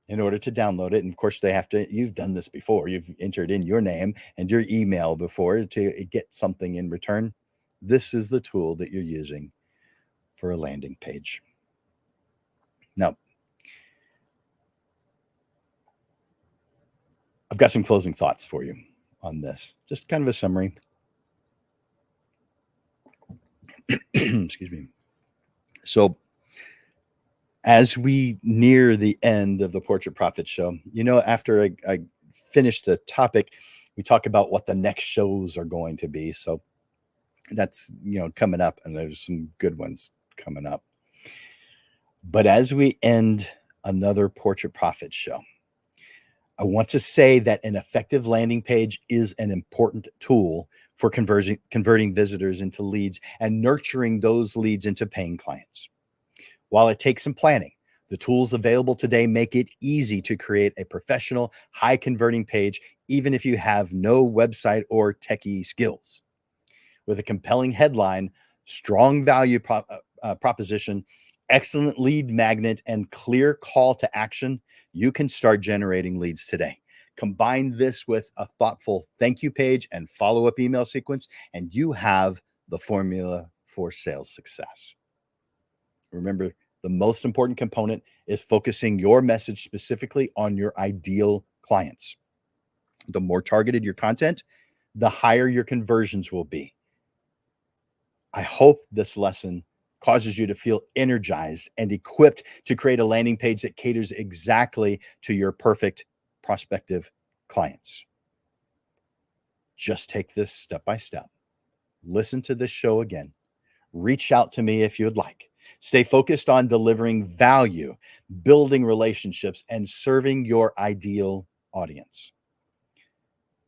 in order to download it. And of course, you've done this before. You've entered in your name and your email before to get something in return. This is the tool that you're using for a landing page. Now, I've got some closing thoughts for you on this. Just kind of a summary. Excuse me. So, as we near the end of the Portrait Profit Show, after I finish the topic, we talk about what the next shows are going to be. So that's, coming up, and there's some good ones coming up. But as we end another Portrait Profit Show, I want to say that an effective landing page is an important tool for converting visitors into leads and nurturing those leads into paying clients. While it takes some planning, the tools available today make it easy to create a professional, high-converting page, even if you have no website or techie skills. With a compelling headline, strong value proposition, excellent lead magnet, and clear call to action, you can start generating leads today. Combine this with a thoughtful thank you page and follow-up email sequence, and you have the formula for sales success. Remember, the most important component is focusing your message specifically on your ideal clients. The more targeted your content, the higher your conversions will be. I hope this lesson causes you to feel energized and equipped to create a landing page that caters exactly to your perfect prospective clients. Just take this step by step. Listen to this show again. Reach out to me if you'd like. Stay focused on delivering value, building relationships, and serving your ideal audience.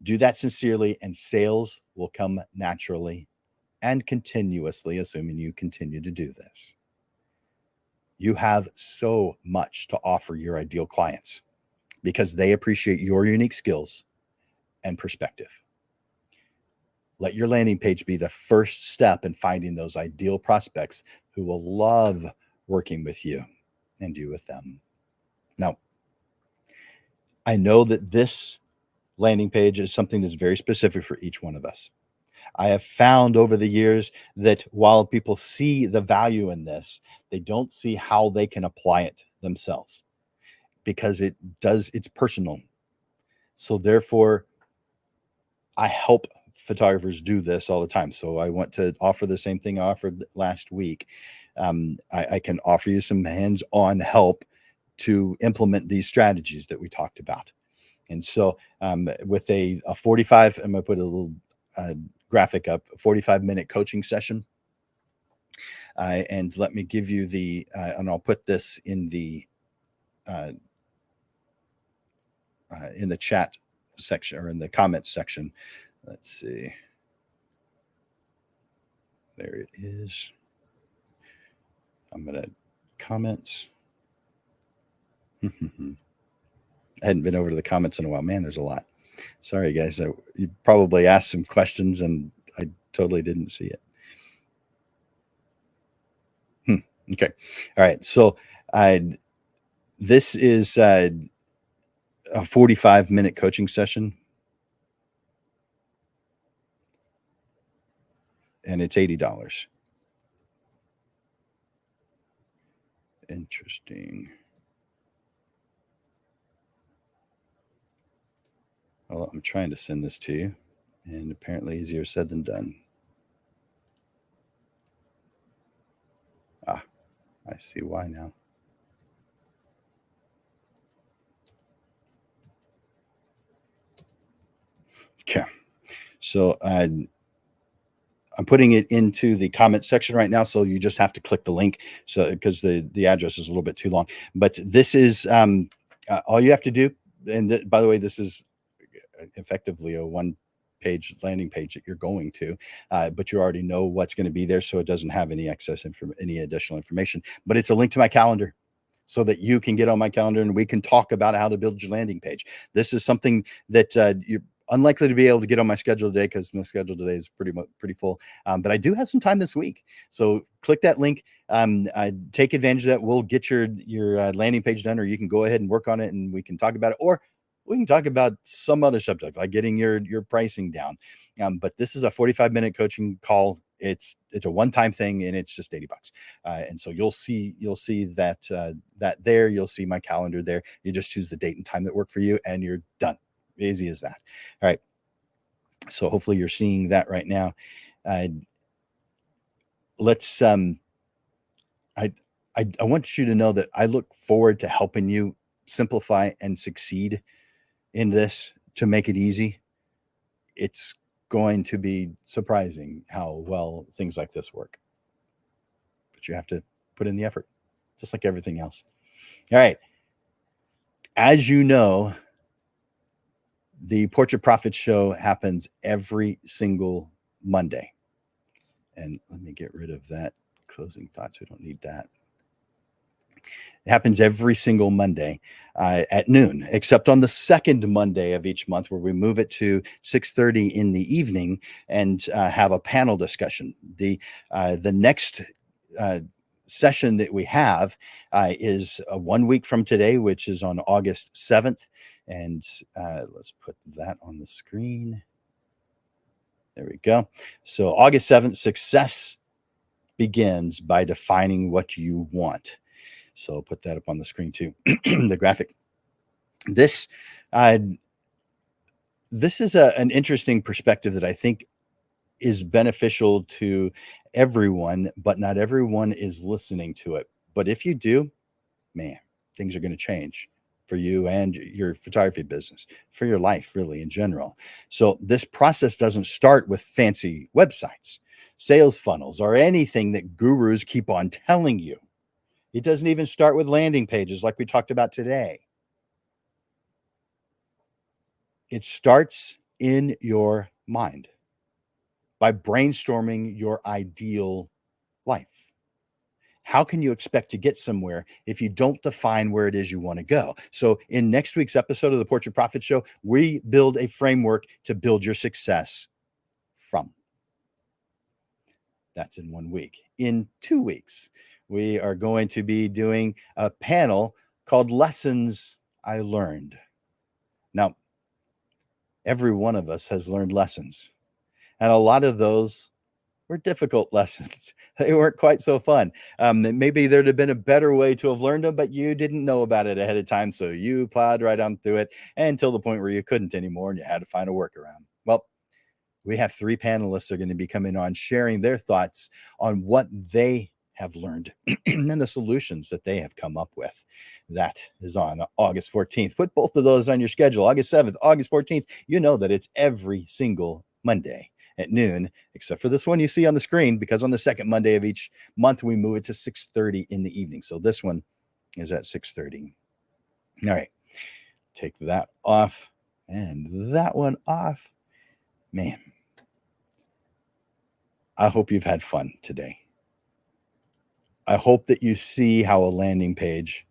Do that sincerely, and sales will come naturally and continuously, assuming you continue to do this. You have so much to offer your ideal clients because they appreciate your unique skills and perspective. Let your landing page be the first step in finding those ideal prospects who will love working with you and you with them. Now, I know that this landing page is something that's very specific for each one of us. I have found over the years that while people see the value in this, they don't see how they can apply it themselves because it's personal. So therefore, I help photographers do this all the time. So I want to offer the same thing I offered last week. I can offer you some hands-on help to implement these strategies that we talked about. And so with a 45, I'm going to put a little graphic up, a 45-minute coaching session. And let me give you and I'll put this in the chat section or in the comments section. Let's see. There it is. I'm going to comments. I hadn't been over to the comments in a while. Man, there's a lot. Sorry, guys. You probably asked some questions and I totally didn't see it. Okay. All right. So this is a 45-minute coaching session. And it's $80. Interesting. Well, I'm trying to send this to you, and apparently easier said than done. I see why now. Okay. So I'm putting it into the comment section right now. So you just have to click the link. So because the address is a little bit too long, but this is all you have to do. And by the way, this is effectively a one-page landing page that you're going to, but you already know what's going to be there. So it doesn't have any any additional information, but it's a link to my calendar so that you can get on my calendar and we can talk about how to build your landing page. This is something that you're unlikely to be able to get on my schedule today because my schedule today is pretty full. But I do have some time this week. So click that link. Take advantage of that. We'll get your landing page done, or you can go ahead and work on it and we can talk about it, or we can talk about some other subject like getting your pricing down. But this is a 45-minute coaching call. It's a one-time thing and it's just $80. And so you'll see that there, you'll see my calendar there. You just choose the date and time that work for you and you're done. Easy as that. All right. So hopefully you're seeing that right now. Let's I want you to know that I look forward to helping you simplify and succeed in this to make it easy. It's going to be surprising how well things like this work. But you have to put in the effort, just like everything else. All right. As you know, the Portrait Profit Show happens every single Monday. And let me get rid of that closing thoughts. We don't need that. It happens every single Monday at noon, except on the second Monday of each month, where we move it to 6:30 in the evening and have a panel discussion. The next session that we have is 1 week from today, which is on August 7th. And let's put that on the screen. There we go. So August 7th, success begins by defining what you want. So I'll put that up on the screen too. The graphic. This uh, this is an interesting perspective that I think is beneficial to everyone, but not everyone is listening to it. But if you do, man, things are going to change for you and your photography business, for your life, really, in general. So, this process doesn't start with fancy websites, sales funnels, or anything that gurus keep on telling you. It doesn't even start with landing pages like we talked about today. It starts in your mind by brainstorming your ideal life. How can you expect to get somewhere if you don't define where it is you want to go? So, in next week's episode of the Portrait Profit Show, we build a framework to build your success from. That's in 1 week. In 2 weeks, we are going to be doing a panel called Lessons I Learned. Now, every one of us has learned lessons, and a lot of those were difficult lessons. They weren't quite so fun. Maybe there'd have been a better way to have learned them, but you didn't know about it ahead of time. So you plowed right on through it until the point where you couldn't anymore and you had to find a workaround. Well, we have 3 panelists that are going to be coming on sharing their thoughts on what they have learned and the solutions that they have come up with. That is on August 14th. Put both of those on your schedule. August 7th, August 14th. You know that it's every single Monday at noon, except for this one you see on the screen, because on the second Monday of each month, we move it to 6:30 in the evening. So this one is at 6:30. All right. Take that off and that one off. Man, I hope you've had fun today. I hope that you see how a landing page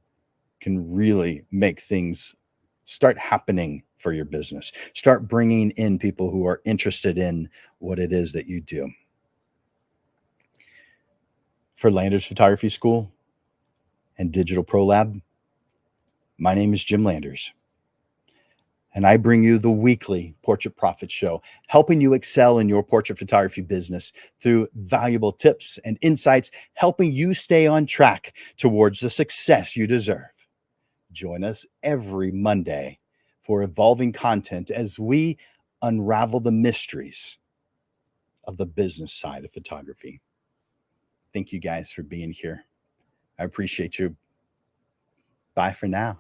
can really make things start happening for your business. Start bringing in people who are interested in what it is that you do. For Landers Photography School and Digital Pro Lab, my name is Jim Landers, and I bring you the weekly Portrait Profit Show, helping you excel in your portrait photography business through valuable tips and insights, helping you stay on track towards the success you deserve. Join us every Monday for evolving content as we unravel the mysteries of the business side of photography. Thank you guys for being here. I appreciate you. Bye for now.